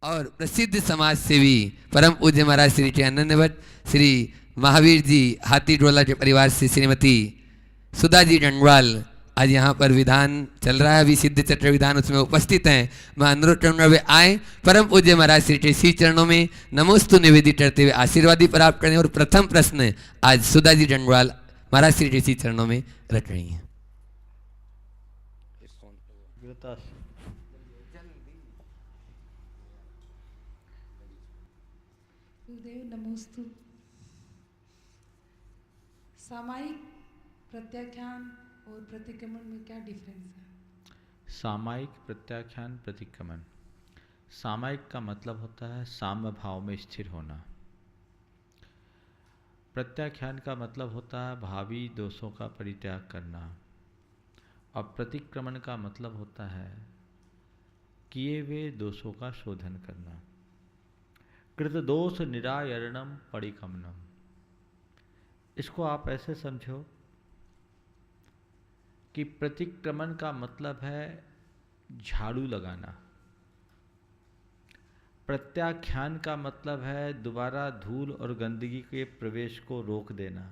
और प्रसिद्ध समाज सेवी परम पूज्य महाराज श्री आनंद भट्ट, श्री महावीर जी हाथी टोला के परिवार से श्रीमती सुधा जी डंडवाल आज यहाँ पर विधान चल रहा है, अभी सिद्ध चक्र विधान उसमें उपस्थित हैं। मैं अनुरोध करूँगा वे आए, परम पूज्य महाराज श्री श्री चरणों में नमोस्तु निवेदित करते हुए आशीर्वादी प्राप्त करें। और प्रथम प्रश्न आज सुधा जी डंडवाल महाराज श्री श्री चरणों में रख रही हैं। नमोस्तु। सामायिक प्रत्याख्यान और प्रतिक्रमण में क्या डिफरेंस है? सामायिक प्रत्याख्यान प्रतिक्रमण, सामायिक का मतलब होता है साम्य भाव में स्थिर होना। प्रत्याख्यान का मतलब होता है भावी दोषों का परित्याग करना। और प्रतिक्रमण का मतलब होता है किए हुए दोषों का शोधन करना। कृत दोष निरायरणम परिकमनम, इसको आप ऐसे समझो कि प्रतिक्रमण का मतलब है झाड़ू लगाना, प्रत्याख्यान का मतलब है दोबारा धूल और गंदगी के प्रवेश को रोक देना,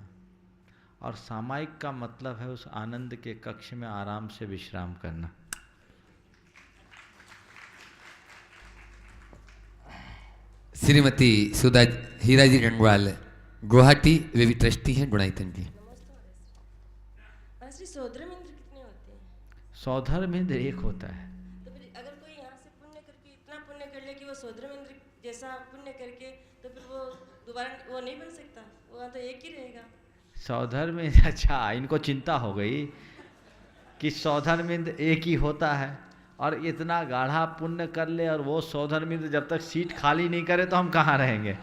और सामायिक का मतलब है उस आनंद के कक्ष में आराम से विश्राम करना। श्रीमती सुधा हीरा जी डंडवाल गुवाहाटी, वे भी ट्रस्टी हैं गुणायतन की। सौधर्मेंद्र कितने होते हैं? सौधर्मेंद्र एक होता है। तो फिर अगर कोई यहाँ से पुण्य करके इतना पुण्य कर ले कि वो सौधर्मेंद्र जैसा पुण्य करके, तो फिर वो दोबारा वो नहीं बन सकता, वो तो एक ही रहेगा। सौधर्मेंद्र, अच्छा इनको चिंता हो गई कि सौधर्मेंद्र एक ही होता है, और इतना गाढ़ा पुण्य कर ले और वो सौधर्मेंद्र जब तक सीट खाली नहीं करे तो हम कहाँ रहेंगे।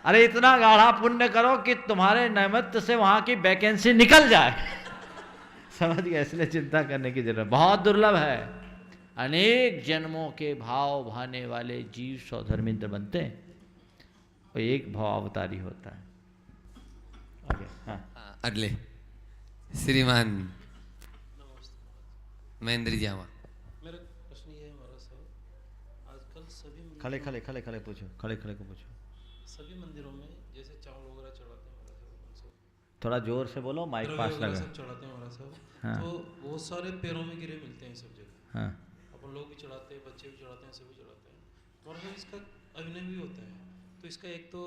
अरे इतना गाढ़ा पुण्य करो कि तुम्हारे नैमित्त से वहाँ की वैकेंसी निकल जाए। समझ गए, इसलिए चिंता करने की जरूरत, बहुत दुर्लभ है। अनेक जन्मों के भाव भाने वाले जीव सौधर्मेंद्र बनते हैं, वो एक भाव अवतारी होता है। आगे, हाँ। अगले श्रीमान महेंद्र जावा। मेरा प्रश्न ये है महाराज साहब, आजकल सभी खड़े खड़े खड़े खड़े पूछो, खड़े खड़े को पूछो। सभी मंदिरों में जैसे चावल वगैरह चढ़ाते हैं महाराज साहब, थोड़ा जोर से बोलो, माइक पास लगा। सब चढ़ाते हैं महाराज साहब। हाँ। तो बहुत सारे पैरों में गिरे मिलते हैं सब जगह। हाँ। अपन लोग भी चढ़ाते हैं, बच्चे भी चढ़ाते हैं, सभी चढ़ाते हैं। महाराज साहब इसका अभिनय भी होता है, तो इसका एक तो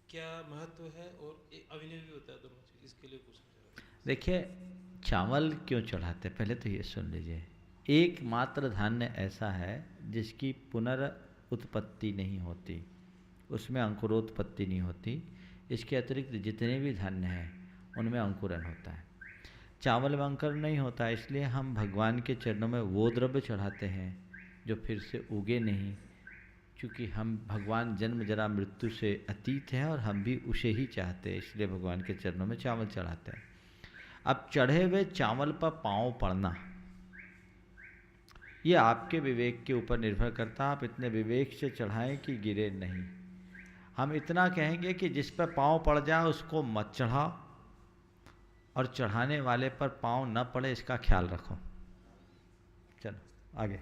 क्या महत्व है और एक अभिनय भी होता है, दोनों चीज, इसके लिए पूछना। देखिए चावल क्यों चढ़ाते, पहले तो ये सुन लीजिए। एकमात्र धान्य ऐसा है जिसकी पुनरुत्पत्ति नहीं होती, उसमें अंकुरोत्पत्ति नहीं होती। इसके अतिरिक्त जितने भी धान्य हैं उनमें अंकुरन होता है। चावल में अंकुरन नहीं होता, इसलिए हम भगवान के चरणों में वो द्रव्य चढ़ाते हैं जो फिर से उगे नहीं, क्योंकि हम भगवान जन्म जरा मृत्यु से अतीत हैं और हम भी उसे ही चाहते हैं, इसलिए भगवान के चरणों में चावल चढ़ाते हैं। अब चढ़े हुए चावल पर पाँव पड़ना ये आपके विवेक के ऊपर निर्भर करता है। आप इतने विवेक से चढ़ाएं कि गिरे नहीं। हम इतना कहेंगे कि जिस पर पाँव पड़ जाए उसको मत चढ़ाओ, और चढ़ाने वाले पर पाँव न पड़े इसका ख्याल रखो। चलो आगे।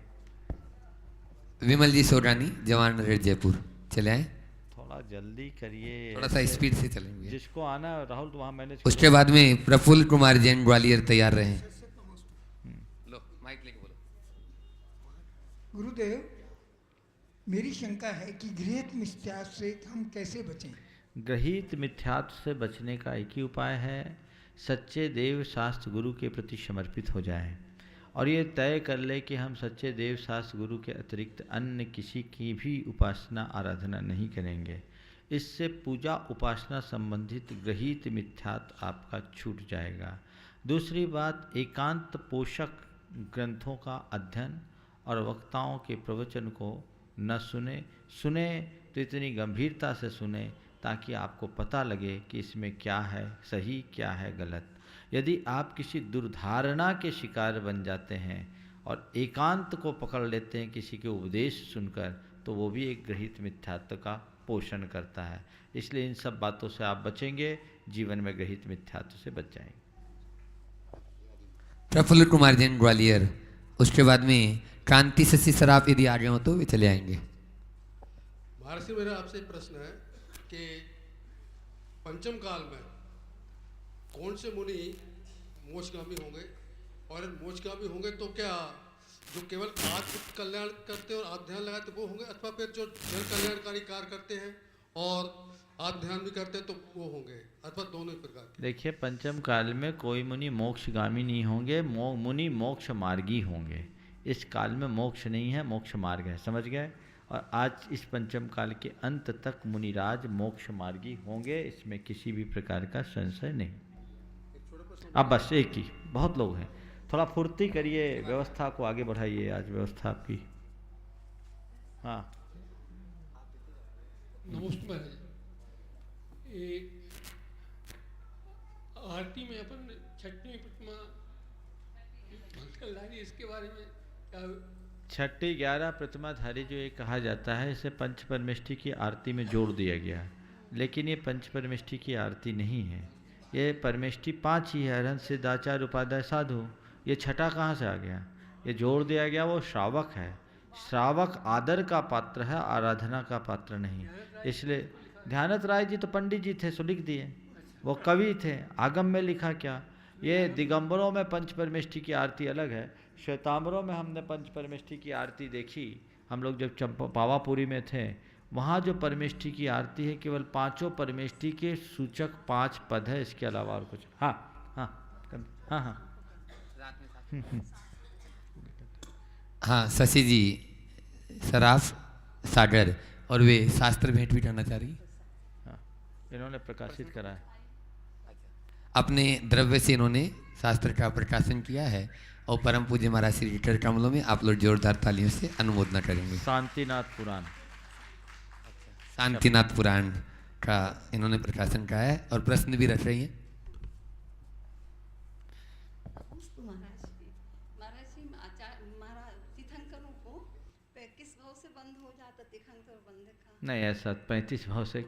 विमल जी सोडानी, जवान नगर जयपुर, चले आए। थोड़ा जल्दी करिए, थोड़ा सा स्पीड से चलेंगे। जिसको आना राहुल तो वहाँ मैंने। उसके बाद में प्रफुल्ल कुमार जैन ग्वालियर तैयार रहे। लो माइक लेके बोलो। गुरुदेव, मेरी शंका है कि गृहीत मिथ्या से हम कैसे बचें? गृहीत मिथ्यात्व से बचने का एक ही उपाय है, सच्चे देव शास्त्र गुरु के प्रति समर्पित हो जाएं, और ये तय कर ले कि हम सच्चे देव शास्त्र गुरु के अतिरिक्त अन्य किसी की भी उपासना आराधना नहीं करेंगे। इससे पूजा उपासना संबंधित गृहीत मिथ्यात्व आपका छूट जाएगा। दूसरी बात, एकांत पोषक ग्रंथों का अध्ययन और वक्ताओं के प्रवचन को न सुने तो इतनी गंभीरता से सुने ताकि आपको पता लगे कि इसमें क्या है सही, क्या है गलत। यदि आप किसी दुर्धारणा के शिकार बन जाते हैं और एकांत को पकड़ लेते हैं किसी के उपदेश सुनकर, तो वो भी एक गृहीत मिथ्यात्व का पोषण करता है। इसलिए इन सब बातों से आप बचेंगे, जीवन में गृहीत मिथ्यात्व से बच जाएंगे। प्रफुल्ल कुमार जैन ग्वालियर, उसके बाद में क्रांति शशि सराफ यदि आ गए हो तो वे चले आएंगे। महर्षि, मेरा आपसे प्रश्न है कि पंचम काल में कौन से मुनि मोक्षगामी होंगे, और मोक्षगामी होंगे तो क्या जो केवल आत्म कल्याण करते हैं और आप ध्यान लगाते वो होंगे, अथवा फिर जो जन कल्याणकारी कार्य करते हैं और आप ध्यान भी करते हैं तो वो होंगे, अथवा दोनों ही प्रकार के? देखिए, पंचम काल में कोई मुनि मोक्षगामी नहीं होंगे, मुनि मोक्ष मार्गी होंगे। इस काल में मोक्ष नहीं है, मोक्ष मार्ग है, समझ गए? और आज इस पंचम काल के अंत तक मुनिराज मोक्ष मार्गी होंगे, इसमें किसी भी प्रकार का संशय नहीं। अब बस एक ही, बहुत लोग हैं, थोड़ा फुर्ती करिए, व्यवस्था को आगे बढ़ाइए, आज व्यवस्था आपकी। हाँ, नमस्ते महाराज। आरती में अपन छठवीं प्रतिमा भक्तलारी, इसके बारे में क्या? छठी 11 प्रतिमाधारी जो ये कहा जाता है, इसे पंच परमेष्ठी की आरती में जोड़ दिया गया, लेकिन ये पंच परमेष्ठी की आरती नहीं है। ये परमेष्ठी 5 ही है, हरण सिद्ध आचार्य उपाध्याय साधु। ये छठा कहाँ से आ गया? ये जोड़ दिया गया, वो श्रावक है। श्रावक आदर का पात्र है, आराधना का पात्र नहीं। इसलिए ध्यानत राय जी तो पंडित जी थे, सो लिख दिए, वो कवि थे, आगम में लिखा क्या? ये दिगंबरों में पंच परमेष्ठी की आरती अलग है, श्वेतांबरों में हमने पंच परमेष्ठी की आरती देखी। हम लोग जब पावापुरी में थे, वहाँ जो परमेष्ठी की आरती है, केवल 5 परमेष्ठी के सूचक 5 पद है, इसके अलावा और कुछ। हाँ हाँ हाँ हाँ हाँ, शशि जी सराफ सागर, और वे शास्त्र भेंट भी करना चाह रही। हाँ, इन्होंने प्रकाशित करा है, अपने द्रव्य से इन्होंने शास्त्र का प्रकाशन किया है, और परम पूज्य महाराज श्री चरण कमलों में आप लोग जोरदार तालियों से अनुमोदना करेंगे। शांतिनाथ पुराण, शांतिनाथ पुराण का इन्होंने प्रकाशन किया है, और प्रश्न भी रख रही हैं। नहीं, ऐसा 35 भाव से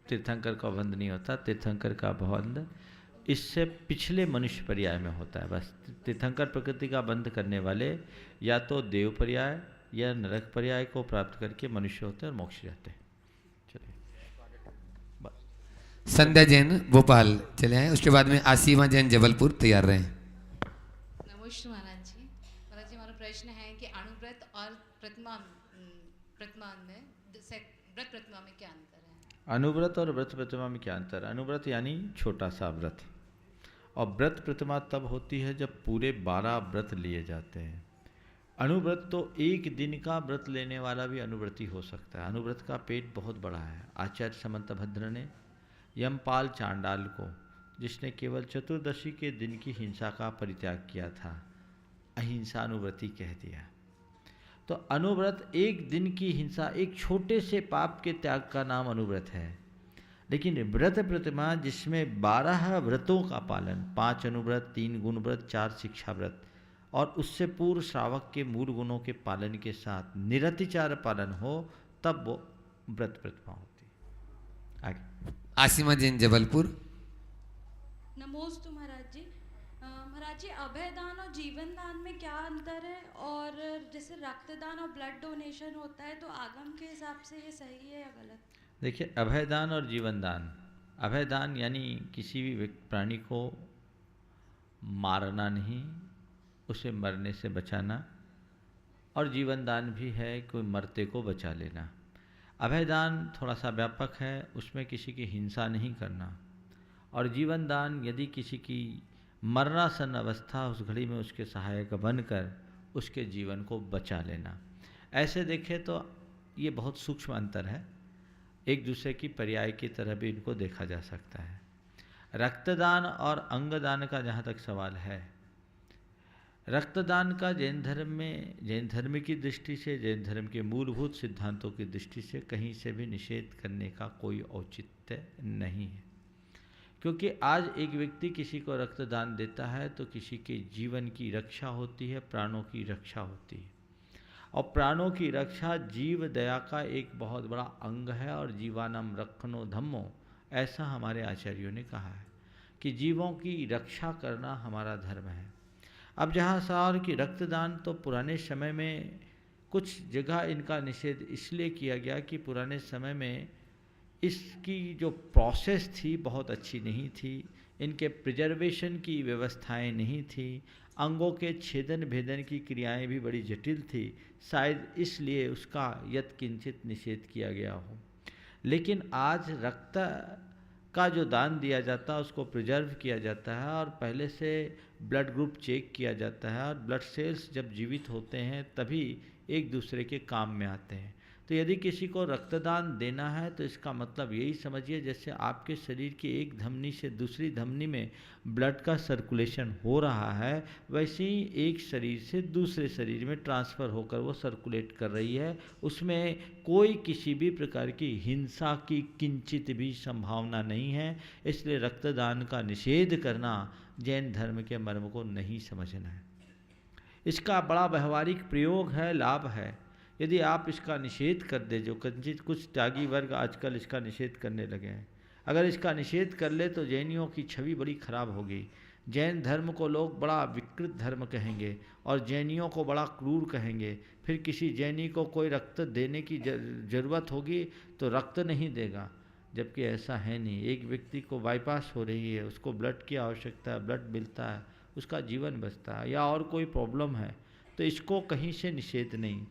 तीर्थंकर का बंध नहीं होता। तीर्थंकर का बंध इससे पिछले मनुष्य पर्याय में होता है। बस तीर्थंकर प्रकृति का बंध करने वाले या तो देव पर्याय या नरक पर्याय को प्राप्त करके मनुष्य होते हैं और मोक्ष जाते हैं। चलिए, संध्या जैन भोपाल चले आए, उसके बाद में आसीमा जैन जबलपुर तैयार रहे। नमस्ते महाराज जी। महाराज जी, हमारा प्रश्न है कि अणुव्रत और प्रतिमा में व्रत प्रतिमा में क्या अंतर है? अनुव्रत और व्रत प्रतिमा में क्या अंतर है? अनुव्रत यानी छोटा सा व्रत, और व्रत प्रतिमा तब होती है जब पूरे 12 व्रत लिए जाते हैं। अनुव्रत तो एक दिन का व्रत लेने वाला भी अनुव्रती हो सकता है। अनुव्रत का पेट बहुत बड़ा है। आचार्य समंतभद्र ने यमपाल चांडाल को, जिसने केवल चतुर्दशी के दिन की हिंसा का परित्याग किया था, अहिंसा अनुव्रती कह दिया। तो अनुव्रत एक दिन की हिंसा, एक छोटे से पाप के त्याग का नाम अनुव्रत है। लेकिन व्रत प्रतिमा जिसमें 12 व्रतों का पालन, 5 अनुव्रत, 3 गुण व्रत, 4 शिक्षा व्रत, और उससे पूर्व श्रावक के मूल गुणों के पालन के साथ निरतिचार पालन हो, तब वो व्रत प्रतिमा होती है। आगे आसीमा जैन जबलपुर। नमोस्तु महाराज जी। महाराज जी, अभयदान और जीवन दान में क्या अंतर है? और जैसे रक्तदान और ब्लड डोनेशन होता है, तो आगम के हिसाब से ये सही है या गलत? देखिए, अभयदान और जीवन दान, अभयदान यानी किसी भी प्राणी को मारना नहीं, उसे मरने से बचाना, और जीवन दान भी है कोई मरते को बचा लेना। अभयदान थोड़ा सा व्यापक है, उसमें किसी की हिंसा नहीं करना, और जीवन दान यदि किसी की मरणासन अवस्था, उस घड़ी में उसके सहायक बनकर उसके जीवन को बचा लेना। ऐसे देखें तो ये बहुत सूक्ष्म अंतर है, एक दूसरे की पर्याय की तरह भी इनको देखा जा सकता है। रक्तदान और अंगदान का जहाँ तक सवाल है, रक्तदान का जैन धर्म में, जैन धर्म की दृष्टि से, जैन धर्म के मूलभूत सिद्धांतों की दृष्टि से कहीं से भी निषेध करने का कोई औचित्य नहीं है। क्योंकि आज एक व्यक्ति किसी को रक्तदान देता है तो किसी के जीवन की रक्षा होती है, प्राणों की रक्षा होती है, और प्राणों की रक्षा जीव दया का एक बहुत बड़ा अंग है। और जीवानम रक्षणो धम्मो, ऐसा हमारे आचार्यों ने कहा है कि जीवों की रक्षा करना हमारा धर्म है। अब जहाँ सवाल कि रक्तदान तो पुराने समय में कुछ जगह इनका निषेध इसलिए किया गया कि पुराने समय में इसकी जो प्रोसेस थी बहुत अच्छी नहीं थी, इनके प्रिजर्वेशन की व्यवस्थाएं नहीं थी, अंगों के छेदन भेदन की क्रियाएं भी बड़ी जटिल थी, शायद इसलिए उसका यत्किंचित निषेध किया गया हो। लेकिन आज रक्त का जो दान दिया जाता है उसको प्रिजर्व किया जाता है और पहले से ब्लड ग्रुप चेक किया जाता है, और ब्लड सेल्स जब जीवित होते हैं तभी एक दूसरे के काम में आते हैं। तो यदि किसी को रक्तदान देना है तो इसका मतलब यही समझिए जैसे आपके शरीर की एक धमनी से दूसरी धमनी में ब्लड का सर्कुलेशन हो रहा है, वैसे ही एक शरीर से दूसरे शरीर में ट्रांसफ़र होकर वो सर्कुलेट कर रही है। उसमें कोई किसी भी प्रकार की हिंसा की किंचित भी संभावना नहीं है। इसलिए रक्तदान का निषेध करना जैन धर्म के मर्म को नहीं समझना है। इसका बड़ा व्यवहारिक प्रयोग है, लाभ है। यदि आप इसका निषेध कर दे, जो कंचित कुछ त्यागी वर्ग आजकल इसका निषेध करने लगे हैं, अगर इसका निषेध कर ले तो जैनियों की छवि बड़ी खराब होगी। जैन धर्म को लोग बड़ा विकृत धर्म कहेंगे और जैनियों को बड़ा क्रूर कहेंगे। फिर किसी जैनी को कोई रक्त देने की ज़रूरत होगी तो रक्त नहीं देगा, जबकि ऐसा है नहीं। एक व्यक्ति को बाईपास हो रही है, उसको ब्लड की आवश्यकता है, ब्लड मिलता है, उसका जीवन बचता है, या और कोई प्रॉब्लम है, तो इसको कहीं से निषेध नहीं।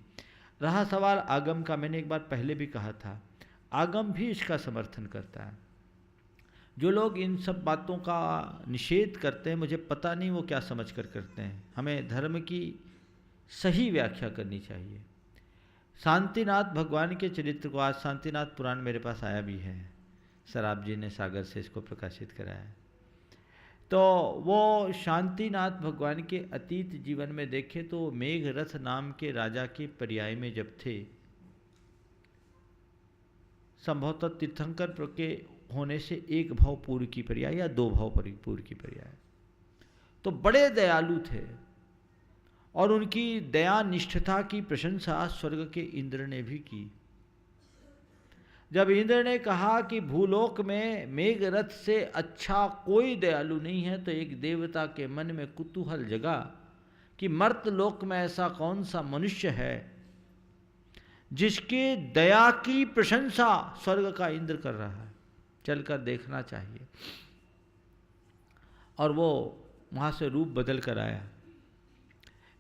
रहा सवाल आगम का, मैंने एक बार पहले भी कहा था, आगम भी इसका समर्थन करता है। जो लोग इन सब बातों का निषेध करते हैं, मुझे पता नहीं वो क्या समझ कर करते हैं। हमें धर्म की सही व्याख्या करनी चाहिए। शांतिनाथ भगवान के चरित्र को, आज शांतिनाथ पुराण मेरे पास आया भी है, सराब जी ने सागर से इसको प्रकाशित कराया है। तो वो शांतिनाथ भगवान के अतीत जीवन में देखे तो मेघरथ नाम के राजा के पर्याय में जब थे, संभवतः तीर्थंकर के होने से एक भाव पूर्व की पर्याय या दो भाव पूर्व की पर्याय, तो बड़े दयालु थे और उनकी दया निष्ठता की प्रशंसा स्वर्ग के इंद्र ने भी की। जब इंद्र ने कहा कि भूलोक में मेघरथ से अच्छा कोई दयालु नहीं है, तो एक देवता के मन में कुतूहल जगा कि मर्तलोक में ऐसा कौन सा मनुष्य है जिसके दया की प्रशंसा स्वर्ग का इंद्र कर रहा है, चलकर देखना चाहिए। और वो वहाँ से रूप बदल कर आया।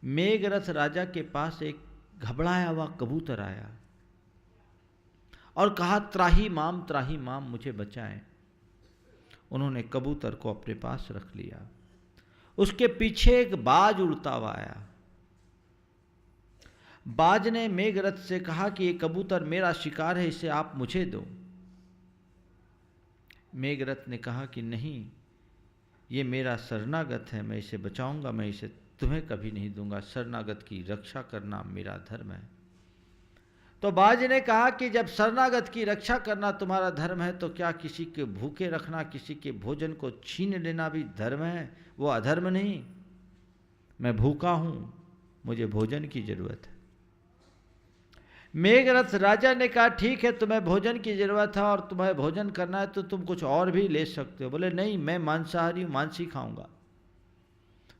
मेघरथ राजा के पास एक घबराया हुआ कबूतर आया और कहा, त्राही माम मुझे बचाएं। उन्होंने कबूतर को अपने पास रख लिया। उसके पीछे एक बाज उड़ता हुआ आया। बाज ने मेघरथ से कहा कि ये कबूतर मेरा शिकार है, इसे आप मुझे दो। मेघरथ ने कहा कि नहीं, ये मेरा शरणागत है, मैं इसे बचाऊंगा, मैं इसे तुम्हें कभी नहीं दूंगा। शरणागत की रक्षा करना मेरा धर्म है। तो बाज ने कहा कि जब शरणागत की रक्षा करना तुम्हारा धर्म है, तो क्या किसी के भूखे रखना, किसी के भोजन को छीन लेना भी धर्म है? वो अधर्म नहीं। मैं भूखा हूं, मुझे भोजन की जरूरत है। मेघरथ राजा ने कहा, ठीक है, तुम्हें भोजन की जरूरत है और तुम्हें भोजन करना है तो तुम कुछ और भी ले सकते हो। बोले नहीं, मैं मांसाहारी हूं, मांस ही खाऊंगा।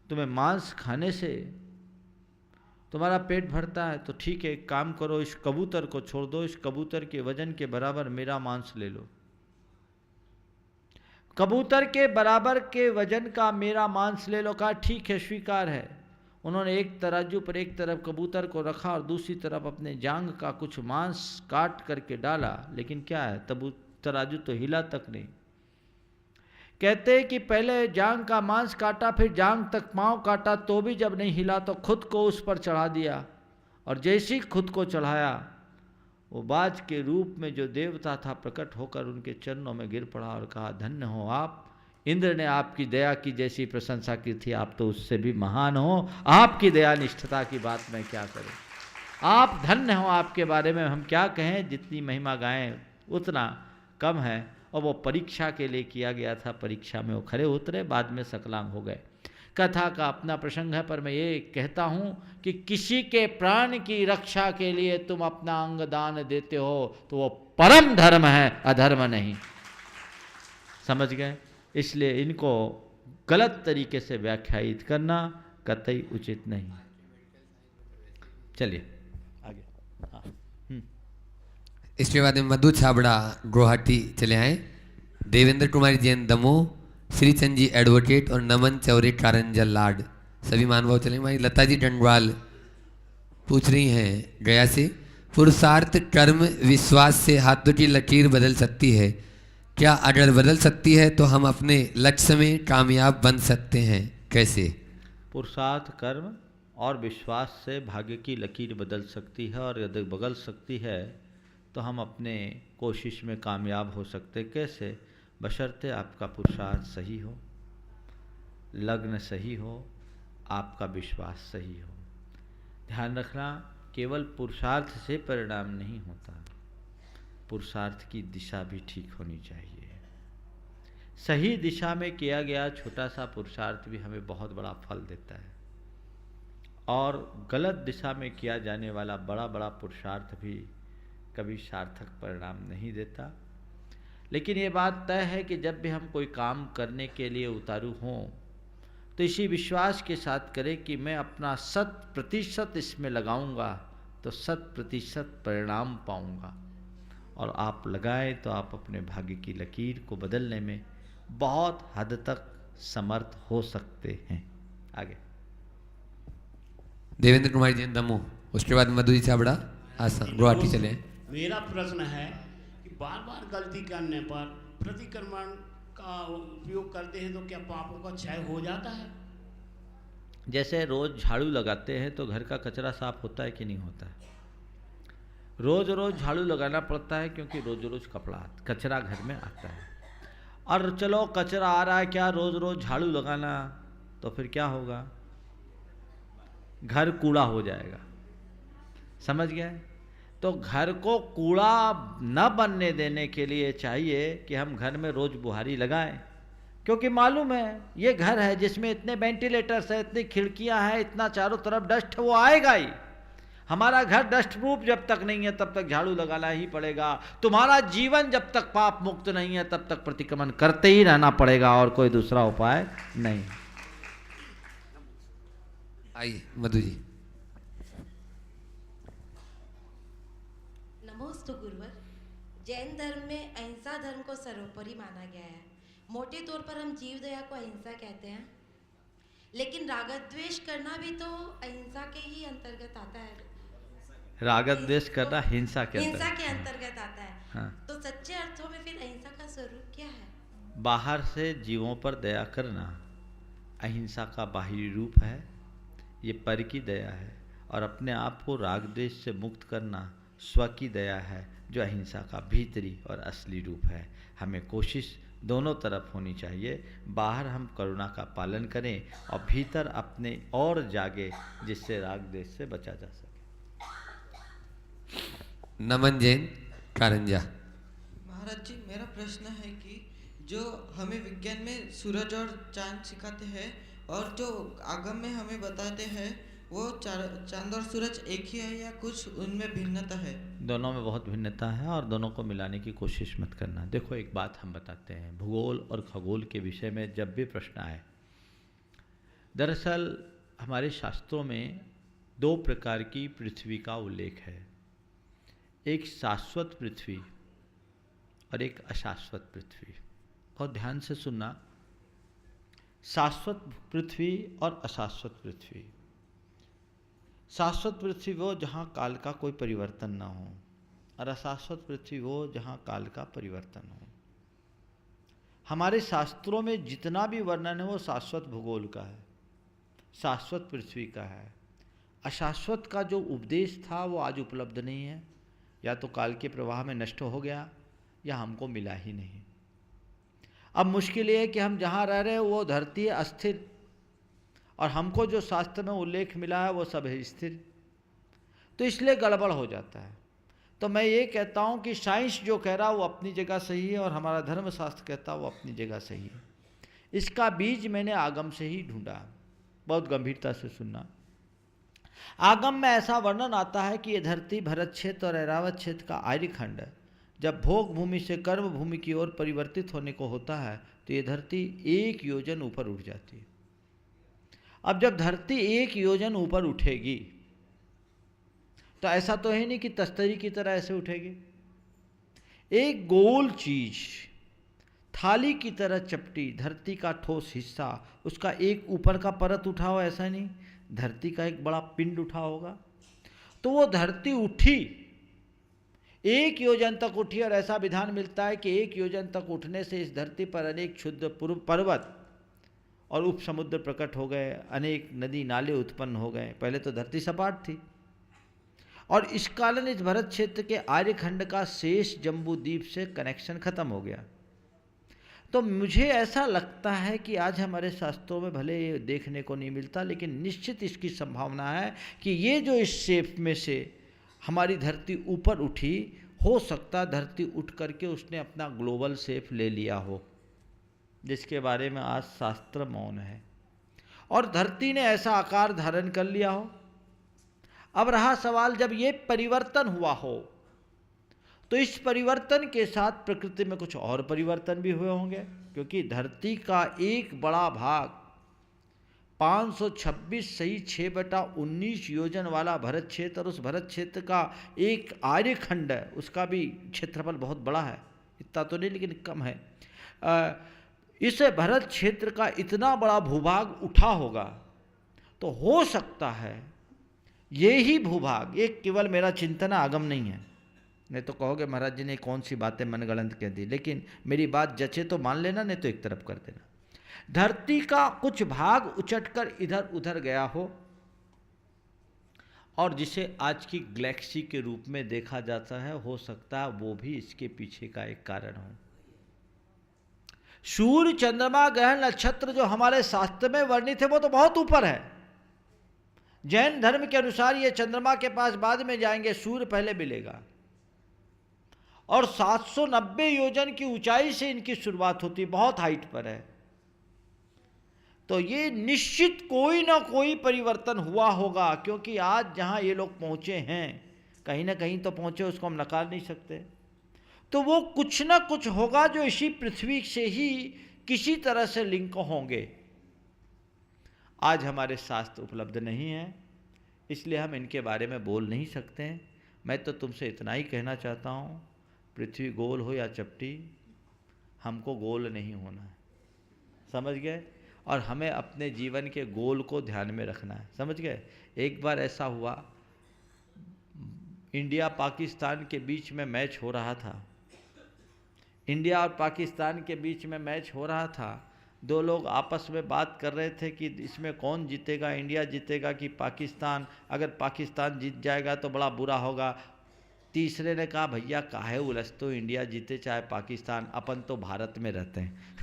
तुम्हें मांस खाने से तुम्हारा पेट भरता है तो ठीक है, एक काम करो, इस कबूतर को छोड़ दो, इस कबूतर के वजन के बराबर मेरा मांस ले लो। कबूतर के बराबर के वजन का मेरा मांस ले लो। कहा ठीक है, स्वीकार है। उन्होंने एक तराजू पर एक तरफ कबूतर को रखा और दूसरी तरफ अपने जांग का कुछ मांस काट करके डाला, लेकिन क्या है, तब तराजू तो हिला तक नहीं। कहते हैं कि पहले जांग का मांस काटा, फिर जांग तक पांव काटा, तो भी जब नहीं हिला तो खुद को उस पर चढ़ा दिया। और जैसे ही खुद को चढ़ाया, वो बाज के रूप में जो देवता था प्रकट होकर उनके चरणों में गिर पड़ा और कहा, धन्य हो आप, इंद्र ने आपकी दया की जैसी प्रशंसा की थी, आप तो उससे भी महान हो। आपकी दया निष्ठता की बात मैं क्या करूं, आप धन्य हो, आपके बारे में हम क्या कहें, जितनी महिमा गाएं उतना कम है। और वो परीक्षा के लिए किया गया था, परीक्षा में वो खरे उतरे, बाद में सकलांग हो गए। कथा का अपना प्रसंग है, पर मैं ये कहता हूँ कि किसी के प्राण की रक्षा के लिए तुम अपना अंग दान देते हो तो वो परम धर्म है, अधर्म नहीं। समझ गए? इसलिए इनको गलत तरीके से व्याख्यायित करना कतई उचित नहीं। चलिए आगे। हाँ। इसके बाद में मधु छाबड़ा गुवाहाटी चले आए, देवेंद्र कुमार जैन दमोह, श्रीचंद जी एडवोकेट और नमन चौरे कारंजल लाड, सभी महानुभाव चले। हमारी लता जी डंडवाल पूछ रही हैं गया से, पुरुषार्थ कर्म विश्वास से हाथों की लकीर बदल सकती है क्या? अगर बदल सकती है तो हम अपने लक्ष्य में कामयाब बन सकते हैं, कैसे? पुरुषार्थ कर्म और विश्वास से भाग्य की लकीर बदल सकती है, और यदि बदल सकती है तो हम अपने कोशिश में कामयाब हो सकते। कैसे? बशर्ते आपका पुरुषार्थ सही हो, लग्न सही हो, आपका विश्वास सही हो। ध्यान रखना, केवल पुरुषार्थ से परिणाम नहीं होता, पुरुषार्थ की दिशा भी ठीक होनी चाहिए। सही दिशा में किया गया छोटा सा पुरुषार्थ भी हमें बहुत बड़ा फल देता है, और गलत दिशा में किया जाने वाला बड़ा बड़ा पुरुषार्थ भी कभी सार्थक परिणाम नहीं देता। लेकिन ये बात तय है कि जब भी हम कोई काम करने के लिए उतारू हों तो इसी विश्वास के साथ करें कि मैं अपना 100% इसमें लगाऊंगा तो 100% परिणाम पाऊंगा। और आप लगाएं तो आप अपने भाग्य की लकीर को बदलने में बहुत हद तक समर्थ हो सकते हैं। आगे देवेंद्र कुमार जैन दमोह, उसके बाद मधु छाबड़ा आसाम गुवाहाटी चले। मेरा प्रश्न है कि बार बार गलती करने पर प्रतिक्रमण का उपयोग करते हैं तो क्या पापों का क्षय हो जाता है? जैसे रोज झाड़ू लगाते हैं तो घर का कचरा साफ होता है कि नहीं होता है? रोज रोज झाड़ू लगाना पड़ता है क्योंकि रोज रोज कचरा घर में आता है। और चलो कचरा आ रहा है, क्या रोज रोज झाड़ू लगाना, तो फिर क्या होगा? घर कूड़ा हो जाएगा। समझ गए? तो घर को कूड़ा न बनने देने के लिए चाहिए कि हम घर में रोज बुहारी लगाएं, क्योंकि मालूम है ये घर है जिसमें इतने वेंटिलेटर्स है, इतनी खिड़कियां हैं, इतना चारों तरफ डस्ट, वो आएगा ही। हमारा घर डस्ट प्रूफ जब तक नहीं है तब तक झाड़ू लगाना ही पड़ेगा। तुम्हारा जीवन जब तक पाप मुक्त नहीं है तब तक प्रतिक्रमण करते ही रहना पड़ेगा, और कोई दूसरा उपाय नहीं। आइए मधु जी। नमोस्तु गुरुवर। जैन धर्म में अहिंसा धर्म को सर्वोपरि माना गया है। मोटे तौर पर हम जीव दया को अहिंसा कहते हैं, लेकिन रागद्वेष करना भी तो अहिंसा के ही अंतर्गत आता है। रागद्वेष करना हिंसा के अंतर्गत आता है। हाँ। तो सच्चे अर्थों में फिर अहिंसा का स्वरूप क्या है? बाहर से जीवों पर दया करना अहिंसा का बाहरी रूप है, ये पर की दया है। और अपने आप को रागद्वेष से मुक्त करना स्व की दया है, जो अहिंसा का भीतरी और असली रूप है। हमें कोशिश दोनों तरफ होनी चाहिए। बाहर हम करुणा का पालन करें और भीतर अपने और जागे, जिससे रागद्वेष से बचा जा सके। नमन जैन कारंजा। महाराज जी, मेरा प्रश्न है कि जो हमें विज्ञान में सूरज और चांद सिखाते हैं और जो आगम में हमें बताते हैं, वो चांद और सूरज एक ही है या कुछ उनमें भिन्नता है? दोनों में बहुत भिन्नता है और दोनों को मिलाने की कोशिश मत करना। देखो, एक बात हम बताते हैं, भूगोल और खगोल के विषय में जब भी प्रश्न आए, दरअसल हमारे शास्त्रों में दो प्रकार की पृथ्वी का उल्लेख है। एक शाश्वत पृथ्वी और एक अशाश्वत पृथ्वी। और ध्यान से सुनना, शाश्वत पृथ्वी और अशाश्वत पृथ्वी। शाश्वत पृथ्वी वो जहाँ काल का कोई परिवर्तन ना हो, और अशाश्वत पृथ्वी वो जहाँ काल का परिवर्तन हो। हमारे शास्त्रों में जितना भी वर्णन है वो शाश्वत भूगोल का है, शाश्वत पृथ्वी का है। अशाश्वत का जो उपदेश था वो आज उपलब्ध नहीं है, या तो काल के प्रवाह में नष्ट हो गया या हमको मिला ही नहीं। अब मुश्किल ये है कि हम जहाँ रह रहे हैं वो धरती है अस्थिर, और हमको जो शास्त्र में उल्लेख मिला है वो सब है स्थिर, तो इसलिए गड़बड़ हो जाता है। तो मैं ये कहता हूँ कि साइंस जो कह रहा है वो अपनी जगह सही है, और हमारा धर्मशास्त्र कहता है वो अपनी जगह सही है। इसका बीज मैंने आगम से ही ढूंढा। बहुत गंभीरता से सुनना। आगम में ऐसा वर्णन आता है कि ये धरती भरत क्षेत्र और ऐरावत क्षेत्र का आर्यखंड जब भोग भूमि से कर्म भूमि की ओर परिवर्तित होने को होता है तो ये धरती 1 योजन ऊपर उठ जाती है। अब जब धरती 1 योजन ऊपर उठेगी तो ऐसा तो है नहीं कि तस्तरी की तरह ऐसे उठेगी। एक गोल चीज थाली की तरह चपटी, धरती का ठोस हिस्सा, उसका एक ऊपर का परत उठा हो, ऐसा नहीं, धरती का एक बड़ा पिंड उठा होगा। तो वो धरती उठी, 1 योजन तक उठी, और ऐसा विधान मिलता है कि 1 योजन तक उठने से इस धरती पर अनेक क्षुद्र पर्वत और उपसमुद्र प्रकट हो गए, अनेक नदी नाले उत्पन्न हो गए। पहले तो धरती सपाट थी, और इस कारण इस भरत क्षेत्र के आर्यखंड का शेष जम्बू द्वीप से कनेक्शन खत्म हो गया। तो मुझे ऐसा लगता है कि आज हमारे शास्त्रों में भले ये देखने को नहीं मिलता, लेकिन निश्चित इसकी संभावना है कि ये जो इस शेप में से हमारी धरती ऊपर उठी, हो सकता धरती उठ करके उसने अपना ग्लोबल शेप ले लिया हो, जिसके बारे में आज शास्त्र मौन है, और धरती ने ऐसा आकार धारण कर लिया हो। अब रहा सवाल, जब ये परिवर्तन हुआ हो तो इस परिवर्तन के साथ प्रकृति में कुछ और परिवर्तन भी हुए होंगे, क्योंकि धरती का एक बड़ा भाग 526 सही 6/19 योजन वाला भरत क्षेत्र, और उस भरत क्षेत्र का एक आर्यखंड है, उसका भी क्षेत्रफल बहुत बड़ा है, इतना तो नहीं लेकिन कम है। इस भरत क्षेत्र का इतना बड़ा भूभाग उठा होगा, तो हो सकता है ये ही भूभाग, एक केवल मेरा चिंतन आगम नहीं है, नहीं तो कहोगे महाराज जी ने कौन सी बातें मनगढ़ंत कह दी, लेकिन मेरी बात जचे तो मान लेना, नहीं तो एक तरफ कर देना। धरती का कुछ भाग उचटकर इधर उधर गया हो, और जिसे आज की गैलेक्सी के रूप में देखा जाता है, हो सकता है वो भी इसके पीछे का एक कारण हो। सूर्य, चंद्रमा, ग्रह, नक्षत्र जो हमारे शास्त्र में वर्णित है वो तो बहुत ऊपर है। जैन धर्म के अनुसार ये चंद्रमा के पास बाद में जाएंगे, सूर्य पहले मिलेगा, और 790 योजन की ऊंचाई से इनकी शुरुआत होती, बहुत हाइट पर है। तो ये निश्चित कोई ना कोई परिवर्तन हुआ होगा, क्योंकि आज जहां ये लोग पहुंचे हैं, कहीं ना कहीं तो पहुंचे, उसको हम नकार नहीं सकते। तो वो कुछ ना कुछ होगा जो इसी पृथ्वी से ही किसी तरह से लिंक होंगे। आज हमारे शास्त्र उपलब्ध नहीं है, इसलिए हम इनके बारे में बोल नहीं सकते हैं। मैं तो तुमसे इतना ही कहना चाहता हूँ, पृथ्वी गोल हो या चपटी, हमको गोल नहीं होना है, समझ गए? और हमें अपने जीवन के गोल को ध्यान में रखना है, समझ गए? एक बार ऐसा हुआ, इंडिया पाकिस्तान के बीच में मैच हो रहा था, इंडिया और पाकिस्तान के बीच में मैच हो रहा था। 2 लोग आपस में बात कर रहे थे कि इसमें कौन जीतेगा, इंडिया जीतेगा कि पाकिस्तान, अगर पाकिस्तान जीत जाएगा तो बड़ा बुरा होगा। तीसरे ने कहा भैया काहे उलझ, तो इंडिया जीते चाहे पाकिस्तान, अपन तो भारत में रहते हैं।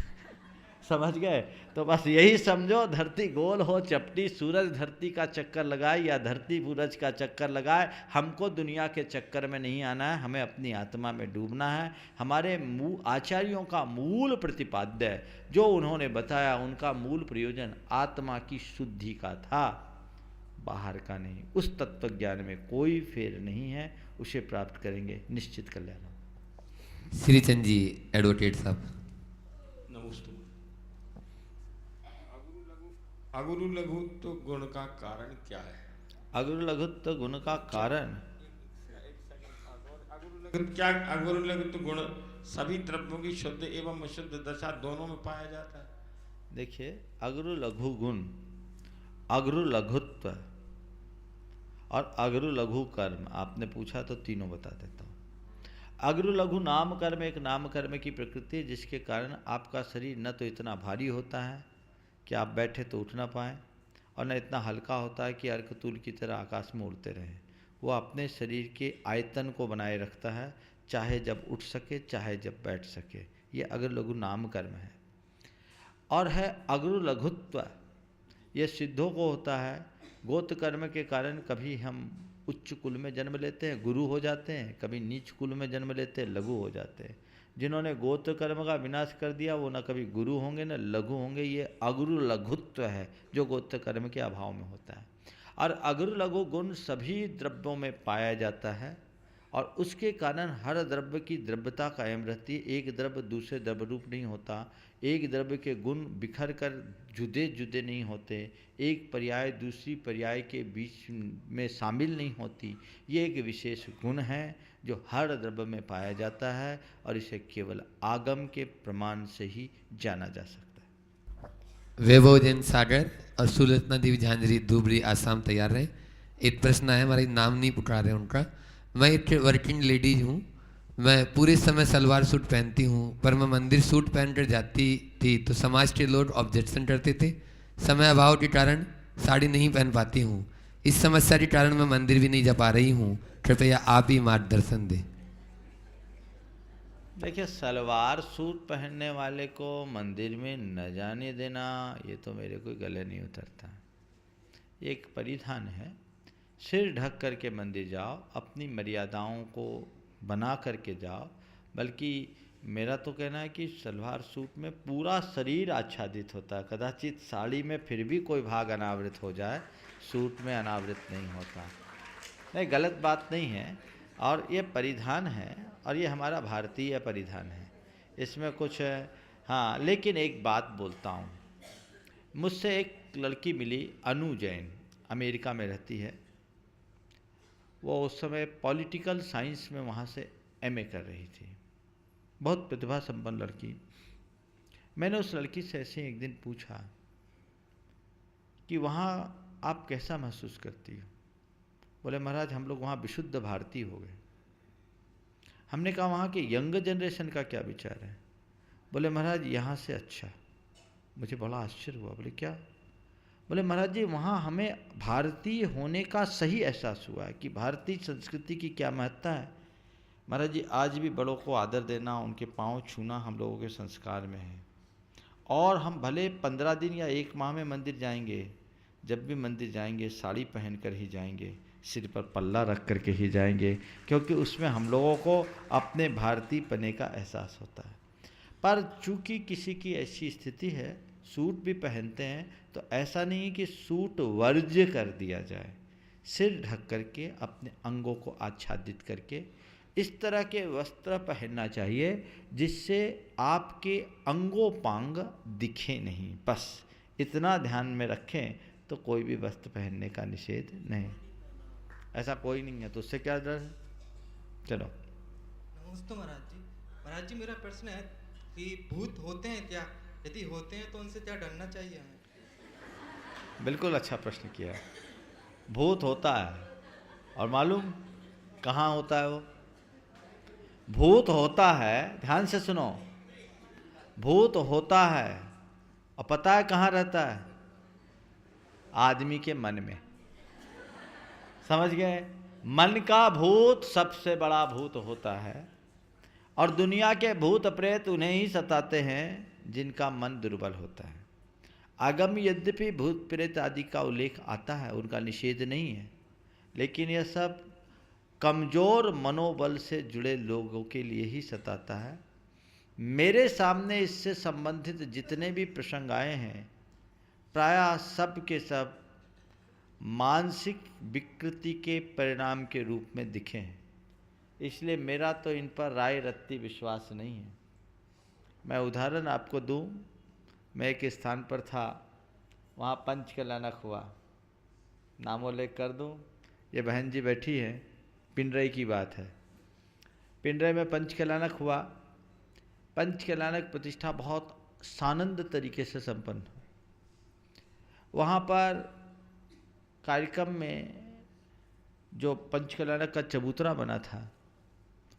समझ गए? तो बस यही समझो, धरती गोल हो चपटी, सूरज धरती का चक्कर लगाए या धरती सूरज का चक्कर लगाए, हमको दुनिया के चक्कर में नहीं आना है, हमें अपनी आत्मा में डूबना है। हमारे आचार्यों का मूल प्रतिपाद्य जो उन्होंने बताया, उनका मूल प्रयोजन आत्मा की शुद्धि का था, बाहर का नहीं। उस तत्व ज्ञान में कोई फेर नहीं है, उसे प्राप्त करेंगे निश्चित कल्याण। श्रीचंद जी एडवोकेट साहब। नमस्ते। अगुरु लघुत्व गुण का कारण क्या है? अगुरु लघुत्व गुण का कारण क्या अगुरु लघुत्व गुण सभी द्रव्यों की शुद्ध एवं अशुद्ध दशा दोनों में पाया जाता है? देखिए, अगुरु लघु गुण, अगुरु लघुत्व और अगुरु लघु कर्म, आपने पूछा तो तीनों बता देता हूँ। अगुरु लघु नाम कर्म एक नाम कर्म की प्रकृति है, जिसके कारण आपका शरीर न तो इतना भारी होता है कि आप बैठे तो उठ ना पाएँ, और न इतना हल्का होता है कि अर्कतूल की तरह आकाश में उड़ते रहें। वो अपने शरीर के आयतन को बनाए रखता है, चाहे जब उठ सके चाहे जब बैठ सके। ये अगुरु लघु नाम कर्म है। और है अगुरु लघुत्व, ये सिद्धों को होता है। गोत्र कर्म के कारण कभी हम उच्च कुल में जन्म लेते हैं, गुरु हो जाते हैं, कभी नीच कुल में जन्म लेते हैं, लघु हो जाते हैं। जिन्होंने गोत्र कर्म का विनाश कर दिया वो न कभी गुरु होंगे न लघु होंगे। ये अगुरु लघुत्व है जो गोत्र कर्म के अभाव में होता है। और अगुरु लघु गुण सभी द्रव्यों में पाया जाता है, और उसके कारण हर द्रव्य की द्रव्यता कायम रहती है। एक द्रव्य दूसरे द्रव्य रूप नहीं होता, एक द्रव्य के गुण बिखर कर जुदे जुदे नहीं होते, एक पर्याय दूसरी पर्याय के बीच में शामिल नहीं होती। ये एक विशेष गुण है जो हर द्रव्य में पाया जाता है और इसे केवल आगम के प्रमाण से ही जाना जा सकता है। वैभव जैन सागर और सुलतना देवी झांझरी धुबरी आसाम तैयार रहे। एक प्रश्न है, हमारे नाम नहीं पुकार रहे उनका। मैं एक वर्किंग लेडीज हूँ, मैं पूरे समय सलवार सूट पहनती हूँ, पर मैं मंदिर सूट पहनकर जाती थी तो समाज के लोग ऑब्जेक्शन करते थे। समय अभाव के कारण साड़ी नहीं पहन पाती हूँ। इस समस्या के कारण मैं मंदिर भी नहीं जा पा रही हूँ, कृपया आप ही मार्गदर्शन दें। देखिए, सलवार सूट पहनने वाले को मंदिर में न जाने देना, ये तो मेरे कोई गले नहीं उतरता। ये एक परिधान है। सिर ढक करके मंदिर जाओ, अपनी मर्यादाओं को बना करके जाओ। बल्कि मेरा तो कहना है कि सलवार सूट में पूरा शरीर आच्छादित होता है। कदाचित साड़ी में फिर भी कोई भाग अनावृत हो जाए, सूट में अनावृत नहीं होता। नहीं, गलत बात नहीं है। और ये परिधान है और ये हमारा भारतीय परिधान है, इसमें कुछ हाँ। लेकिन एक बात बोलता हूँ, मुझसे एक लड़की मिली, अनु जैन, अमेरिका में रहती है। वो उस समय पॉलिटिकल साइंस में वहाँ से एमए कर रही थी। बहुत प्रतिभा संपन्न लड़की। मैंने उस लड़की से ऐसे एक दिन पूछा कि वहाँ आप कैसा महसूस करती हो? बोले महाराज हम लोग वहाँ विशुद्ध भारतीय हो गए। हमने कहा वहाँ के यंग जनरेशन का क्या विचार है? बोले महाराज यहाँ से अच्छा। मुझे बड़ा आश्चर्य हुआ। बोले क्या? बोले महाराज जी वहाँ हमें भारतीय होने का सही एहसास हुआ है कि भारतीय संस्कृति की क्या महत्ता है। महाराज जी आज भी बड़ों को आदर देना, उनके पाँव छूना हम लोगों के संस्कार में है। और हम भले 15 दिन या 1 माह में मंदिर जाएंगे, जब भी मंदिर जाएंगे साड़ी पहन कर ही जाएंगे, सिर पर पल्ला रख कर के ही जाएंगे, क्योंकि उसमें हम लोगों को अपने भारतीय पने का एहसास होता है। पर चूँकि किसी की ऐसी स्थिति है, सूट भी पहनते हैं, तो ऐसा नहीं कि सूट वर्ज्य कर दिया जाए। सिर ढक करके अपने अंगों को आच्छादित करके इस तरह के वस्त्र पहनना चाहिए जिससे आपके अंगोपांग दिखे नहीं। बस इतना ध्यान में रखें तो कोई भी वस्त्र पहनने का निषेध नहीं। ऐसा कोई नहीं है तो उससे क्या डर है? चलो। नमस्ते महाराज जी। महाराज जी मेरा प्रश्न है कि भूत होते हैं क्या? यदि होते हैं तो उनसे क्या डरना चाहिए हमें? बिल्कुल अच्छा प्रश्न किया। भूत होता है, और मालूम कहाँ होता है वो? भूत होता है, ध्यान से सुनो, भूत होता है और पता है कहाँ रहता है? आदमी के मन में। समझ गए? मन का भूत सबसे बड़ा भूत होता है। और दुनिया के भूत प्रेत उन्हें ही सताते हैं जिनका मन दुर्बल होता है। आगम यद्यपि भूत प्रेत आदि का उल्लेख आता है, उनका निषेध नहीं है, लेकिन यह सब कमज़ोर मनोबल से जुड़े लोगों के लिए ही सताता है। मेरे सामने इससे संबंधित जितने भी प्रसंग आए हैं, प्रायः सब के सब मानसिक विकृति के परिणाम के रूप में दिखे हैं। इसलिए मेरा तो इन पर राय रत्ती विश्वास नहीं है। मैं उदाहरण आपको दूं, मैं एक स्थान पर था, वहाँ पंचकल्याणक हुआ। नामोल्लेख कर दूं, ये बहन जी बैठी है, पिंडरई की बात है। पिंडरई में पंचकल्याणक हुआ। पंचकल्याणक प्रतिष्ठा बहुत सानंद तरीके से संपन्न। वहाँ पर कार्यक्रम में जो पंचकल्याणक का चबूतरा बना था,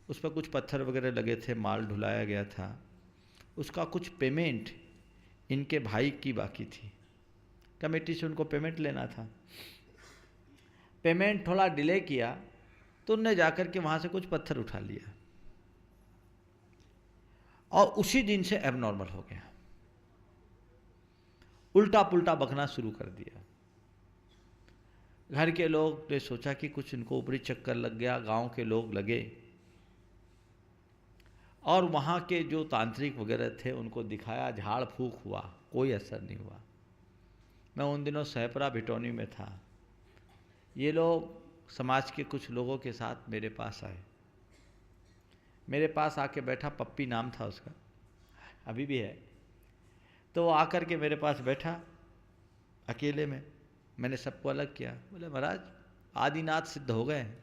उस पर कुछ पत्थर वगैरह लगे थे, माल ढुलाया गया था। उसका कुछ पेमेंट इनके भाई की बाकी थी। कमेटी से उनको पेमेंट लेना था। पेमेंट थोड़ा डिले किया तो उनने जाकर के वहाँ से कुछ पत्थर उठा लिया और उसी दिन से एबनॉर्मल हो गया। उल्टा पुल्टा बकना शुरू कर दिया। घर के लोग ने सोचा कि कुछ इनको ऊपरी चक्कर लग गया, गांव के लोग लगे और वहाँ के जो तांत्रिक वगैरह थे उनको दिखाया, झाड़ फूक हुआ, कोई असर नहीं हुआ। मैं उन दिनों सहपरा भिटौनी में था। ये लोग समाज के कुछ लोगों के साथ मेरे पास आए। मेरे पास आके बैठा, पप्पी नाम था उसका, अभी भी है। तो वो आकर के मेरे पास बैठा अकेले में, मैंने सबको अलग किया, बोले महाराज आदिनाथ सिद्ध हो गए हैं,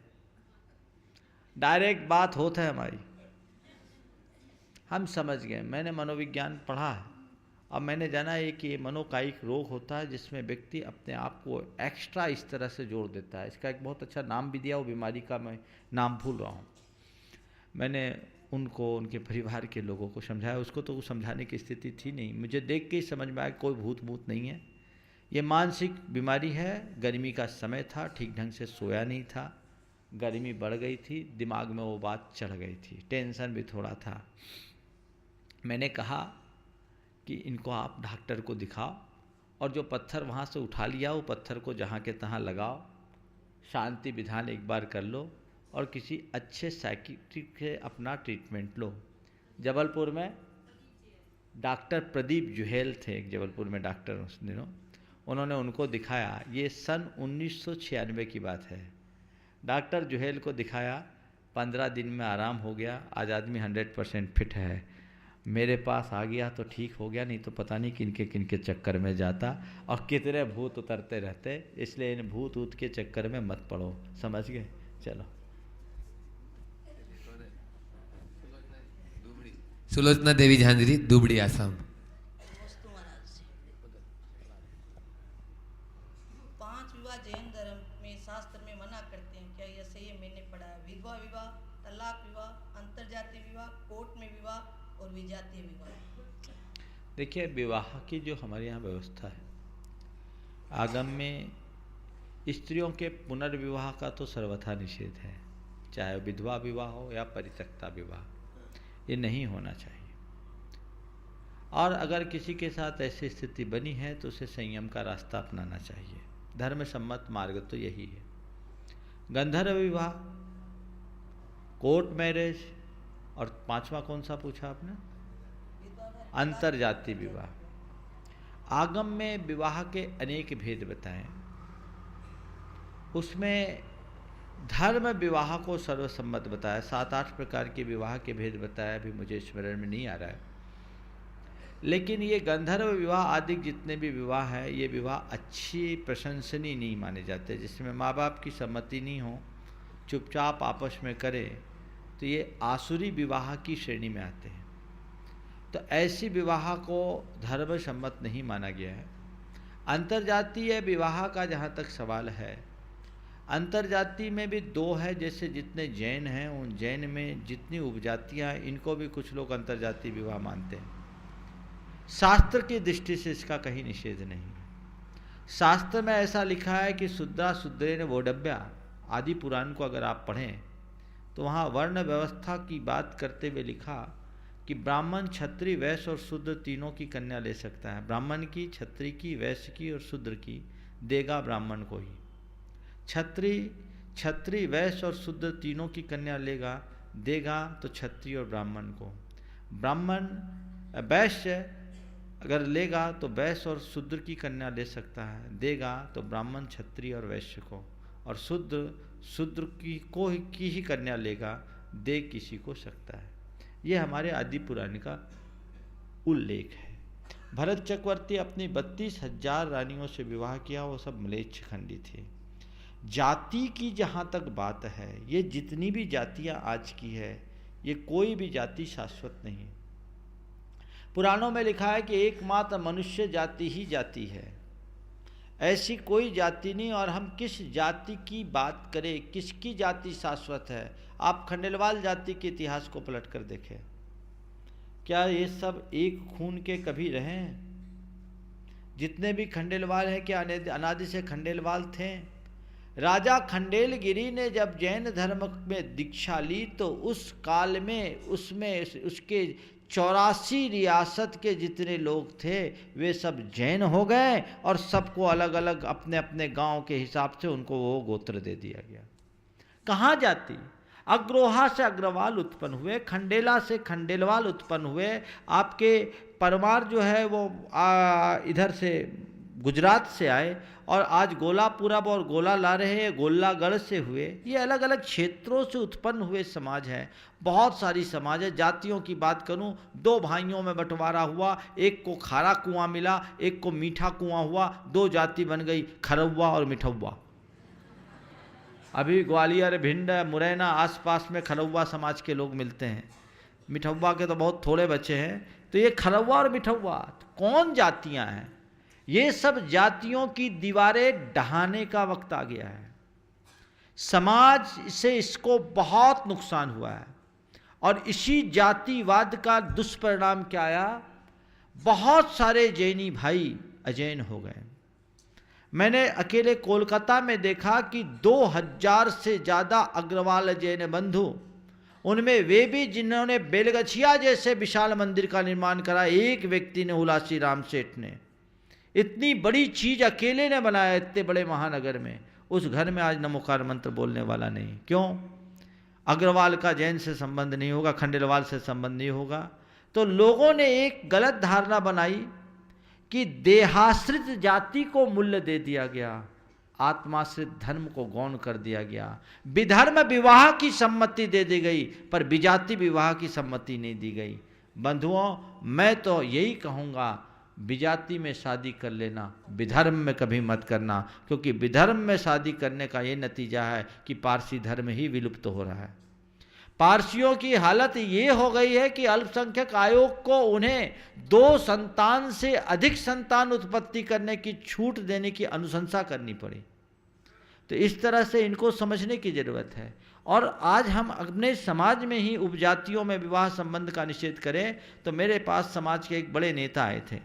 डायरेक्ट बात होता है हमारी, हम समझ गए। मैंने मनोविज्ञान पढ़ा है, अब मैंने जाना है कि मनोकायिक रोग होता है जिसमें व्यक्ति अपने आप को एक्स्ट्रा इस तरह से जोड़ देता है। इसका एक बहुत अच्छा नाम भी दिया, वो बीमारी का मैं नाम भूल रहा हूँ। मैंने उनको, उनके परिवार के लोगों को समझाया, उसको तो समझाने की स्थिति थी नहीं, मुझे देख के ही समझ में आया कोई भूत नहीं है, ये मानसिक बीमारी है। गर्मी का समय था, ठीक ढंग से सोया नहीं था, गर्मी बढ़ गई थी, दिमाग में वो बात चढ़ गई थी, टेंशन भी थोड़ा था। मैंने कहा कि इनको आप डॉक्टर को दिखाओ और जो पत्थर वहाँ से उठा लिया वो पत्थर को जहाँ के तहाँ लगाओ, शांति विधान एक बार कर लो और किसी अच्छे साइकिट्रिक से अपना ट्रीटमेंट लो। जबलपुर में डॉक्टर प्रदीप जुहेल थे, एक जबलपुर में डॉक्टर उस दिनों, उन्होंने उनको दिखाया, ये सन 1996 की बात है। डॉक्टर जुहेल को दिखाया, 15 दिन में आराम हो गया, आज आदमी 100% फिट है। मेरे पास आ गया तो ठीक हो गया, नहीं तो पता नहीं किनके किनके चक्कर में जाता और कितने भूत उतरते रहते। इसलिए इन भूत ऊत के चक्कर में मत पड़ो, समझ गए? चलो। सुलोचना देवी झांझरी, दुबड़ी, आसाम। 5 विवाह जैन धर्म में शास्त्र में मना करते हैं, क्या यह सही है? मैंने पढ़ा है विधवा विवाह, तलाक विवाह, अंतरजातीय विवाह, कोर्ट में विवाह और विजातीय विवाह। देखिए, विवाह की जो हमारे यहाँ व्यवस्था है, आगम में स्त्रियों के पुनर्विवाह का तो सर्वथा निषेध है, चाहे विधवा विवाह हो या परित्यक्ता विवाह, ये नहीं होना चाहिए। और अगर किसी के साथ ऐसी स्थिति बनी है तो उसे संयम का रास्ता अपनाना चाहिए। धर्म सम्मत मार्ग तो यही है। गंधर्व विवाह, कोर्ट मैरिज और 5वां कौन सा पूछा आपने? अंतरजातीय विवाह। आगम में विवाह के अनेक भेद बताएं, उसमें धर्म विवाह को सर्वसम्मत बताया, 7-8 प्रकार के विवाह के भेद बताया, अभी मुझे स्मरण में नहीं आ रहा है। लेकिन ये गंधर्व विवाह आदि जितने भी विवाह है, ये विवाह अच्छी प्रशंसनीय नहीं माने जाते, जिसमें माँ बाप की सम्मति नहीं हो, चुपचाप आपस में करें, तो ये आसुरी विवाह की श्रेणी में आते हैं। तो ऐसी विवाह को धर्म सम्मत नहीं माना गया है। अंतरजातीय विवाह का जहाँ तक सवाल है, अंतरजातीय में भी 2 है, जैसे जितने जैन हैं उन जैन में जितनी उपजातियाँ हैं, इनको भी कुछ लोग अंतरजातीय विवाह मानते हैं। शास्त्र की दृष्टि से इसका कहीं निषेध नहीं है। शास्त्र में ऐसा लिखा है कि शुद्रा शुद्रेण वोढव्या, आदि पुराण को अगर आप पढ़ें तो वहाँ वर्ण व्यवस्था की बात करते हुए लिखा कि ब्राह्मण, क्षत्रिय, वैश्य और शूद्र तीनों की कन्या ले सकता है। ब्राह्मण की, क्षत्रिय की, वैश्य की और शूद्र की देगा ब्राह्मण को ही। क्षत्रिय, वैश्य और शूद्र तीनों की कन्या देगा तो क्षत्रिय और ब्राह्मण को। ब्राह्मण, वैश्य अगर लेगा तो वैश्य और शूद्र की कन्या ले सकता है, देगा तो ब्राह्मण, क्षत्रिय और वैश्य को, और शूद्र की ही कन्या लेगा, दे किसी को सकता है। ये हमारे आदि पुराण का उल्लेख है। भरत चक्रवर्ती अपनी 32,000 रानियों से विवाह किया, वो सब म्लेच्छ खंडी थे। जाति की जहाँ तक बात है, ये जितनी भी जातियाँ आज की है, ये कोई भी जाति शाश्वत नहीं है। पुराणों में लिखा है कि एकमात्र मनुष्य जाति ही जाति है, ऐसी कोई जाति नहीं। और हम किस जाति की बात करें, किसकी जाति शाश्वत है? आप खंडेलवाल जाति के इतिहास को पलट कर देखें, क्या ये सब एक खून के कभी रहे हैं? जितने भी खंडेलवाल हैं, क्या अनादि से खंडेलवाल थे? राजा खंडेलगिरी ने जब जैन धर्म में दीक्षा ली तो उस काल में उसके 84 रियासत के जितने लोग थे वे सब जैन हो गए और सबको अलग अलग अपने अपने गांव के हिसाब से उनको वो गोत्र दे दिया गया। कहाँ जाति? अग्रोहा से अग्रवाल उत्पन्न हुए, खंडेला से खंडेलवाल उत्पन्न हुए, आपके परमार जो है वो इधर से गुजरात से आए और आज गोलापुरब और गोला ला रहे हैं, गोलागढ़ से हुए, ये अलग अलग क्षेत्रों से उत्पन्न हुए समाज हैं। बहुत सारी समाज है। जातियों की बात करूं, 2 भाइयों में बंटवारा हुआ, एक को खारा कुआं मिला, एक को मीठा कुआं हुआ, 2 जाति बन गई, खरौवा और मिठौवा। अभी ग्वालियर, भिंड, मुरैना आसपास में खरौवा समाज के लोग मिलते हैं, मिठौवा के तो बहुत थोड़े बच्चे हैं। तो ये खरौवा और मिठौवा कौन जातियां हैं? ये सब जातियों की दीवारें ढहाने का वक्त आ गया है। समाज से इसको बहुत नुकसान हुआ है और इसी जातिवाद का दुष्परिणाम क्या आया? बहुत सारे जैनी भाई अजैन हो गए। मैंने अकेले कोलकाता में देखा कि 2000 से ज़्यादा अग्रवाल जैन बंधु, उनमें वे भी जिन्होंने बेलगछिया जैसे विशाल मंदिर का निर्माण करा, एक व्यक्ति ने, हुलासी राम सेठ ने, इतनी बड़ी चीज अकेले ने बनाया इतने बड़े महानगर में। उस घर में आज नमोकार मंत्र बोलने वाला नहीं। क्यों? अग्रवाल का जैन से संबंध नहीं होगा, खंडेलवाल से संबंध नहीं होगा। तो लोगों ने एक गलत धारणा बनाई कि देहाश्रित जाति को मूल्य दे दिया गया, आत्माश्रित धर्म को गौण कर दिया गया। विधर्म विवाह की सम्मति दे दी गई पर विजाति विवाह की सम्मति नहीं दी गई। बंधुओं, मैं तो यही कहूँगा, विजाति में शादी कर लेना, विधर्म में कभी मत करना, क्योंकि विधर्म में शादी करने का ये नतीजा है कि पारसी धर्म ही विलुप्त हो रहा है। पारसियों की हालत ये हो गई है कि अल्पसंख्यक आयोग को उन्हें 2 संतान से अधिक संतान उत्पत्ति करने की छूट देने की अनुशंसा करनी पड़ी। तो इस तरह से इनको समझने की जरूरत है। और आज हम अपने समाज में ही उपजातियों में विवाह संबंध का निषेध करें। तो मेरे पास समाज के एक बड़े नेता आए थे,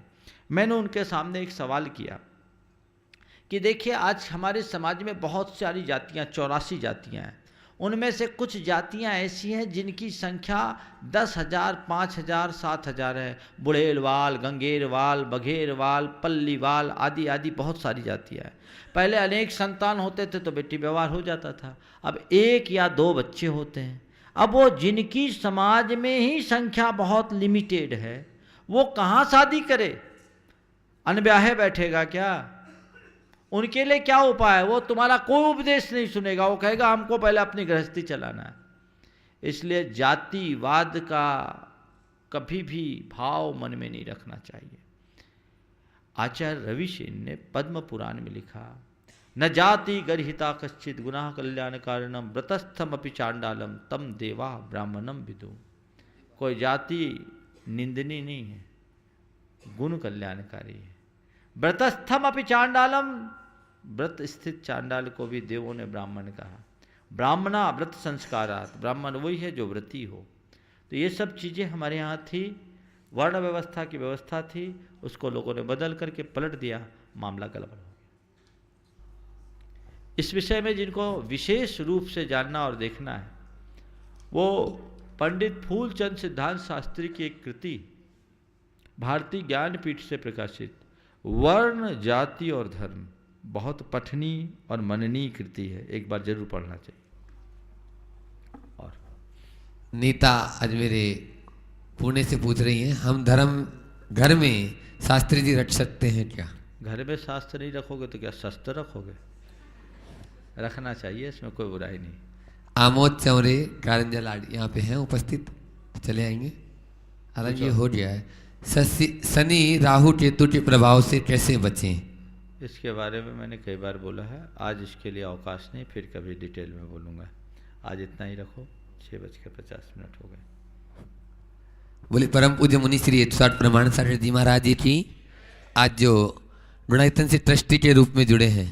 मैंने उनके सामने एक सवाल किया कि देखिए, आज हमारे समाज में बहुत सारी जातियाँ, 84 जातियाँ हैं। उनमें से कुछ जातियां ऐसी हैं जिनकी संख्या 10,000, 5,000, 7,000 है। बुढ़ेलवाल, गंगेरवाल, बघेरवाल, पल्लीवाल आदि आदि बहुत सारी जातियां हैं। पहले अनेक संतान होते थे तो बेटी व्यवहार हो जाता था, अब 1 या 2 बच्चे होते हैं। अब वो जिनकी समाज में ही संख्या बहुत लिमिटेड है, वो कहाँ शादी करे? अनब्याहे बैठेगा क्या? उनके लिए क्या उपाय है? वो तुम्हारा कोई उपदेश नहीं सुनेगा, वो कहेगा हमको पहले अपनी गृहस्थी चलाना है। इसलिए जातिवाद का कभी भी भाव मन में नहीं रखना चाहिए। आचार्य रविसेन ने पद्म पुराण में लिखा, न जाति गर्हिता कश्चित गुनाह कल्याण कारणम व्रतस्थम अपि चांडालम तम देवा ब्राह्मणम विदु। कोई जाति निंदनीय नहीं है, गुण कल्याणकारी है। व्रतस्थम अपि चांडालम, व्रत स्थित चांडाल को भी देवों ने ब्राह्मण कहा। ब्राह्मणा व्रत संस्कारात, ब्राह्मण वही है जो व्रती हो। तो ये सब चीज़ें हमारे यहाँ थी, वर्ण व्यवस्था की व्यवस्था थी, उसको लोगों ने बदल करके पलट दिया, मामला गड़बड़ हो गया। इस विषय में जिनको विशेष रूप से जानना और देखना है, वो पंडित फूलचंद सिद्धांत शास्त्री की एक कृति भारतीय ज्ञानपीठ से प्रकाशित वर्ण, जाति और धर्म, बहुत पठनीय और मननीय कृति है, एक बार जरूर पढ़ना चाहिए। और नीता आज मेरे पुणे से पूछ रही हैं, हम धर्म घर में शास्त्री जी रख सकते हैं क्या? घर में शास्त्र नहीं रखोगे तो क्या शस्त्र रखोगे? रखना चाहिए, इसमें कोई बुराई नहीं। आमोद चौरे कारंजा लाड यहाँ पे हैं उपस्थित, चले आएंगे। हालांकि ये हो गया है। शनि राहु केतु के प्रभाव से कैसे बचें? इसके बारे में मैंने कई बार बोला है, आज इसके लिए अवकाश नहीं, फिर कभी डिटेल में बोलूँगा। आज इतना ही रखो, 6:50 हो गए। बोले परम पूज्य मुनि श्री 160 प्रमाण सागर जी महाराज जी की आज जो गुणायतन से ट्रस्टी के रूप में जुड़े हैं,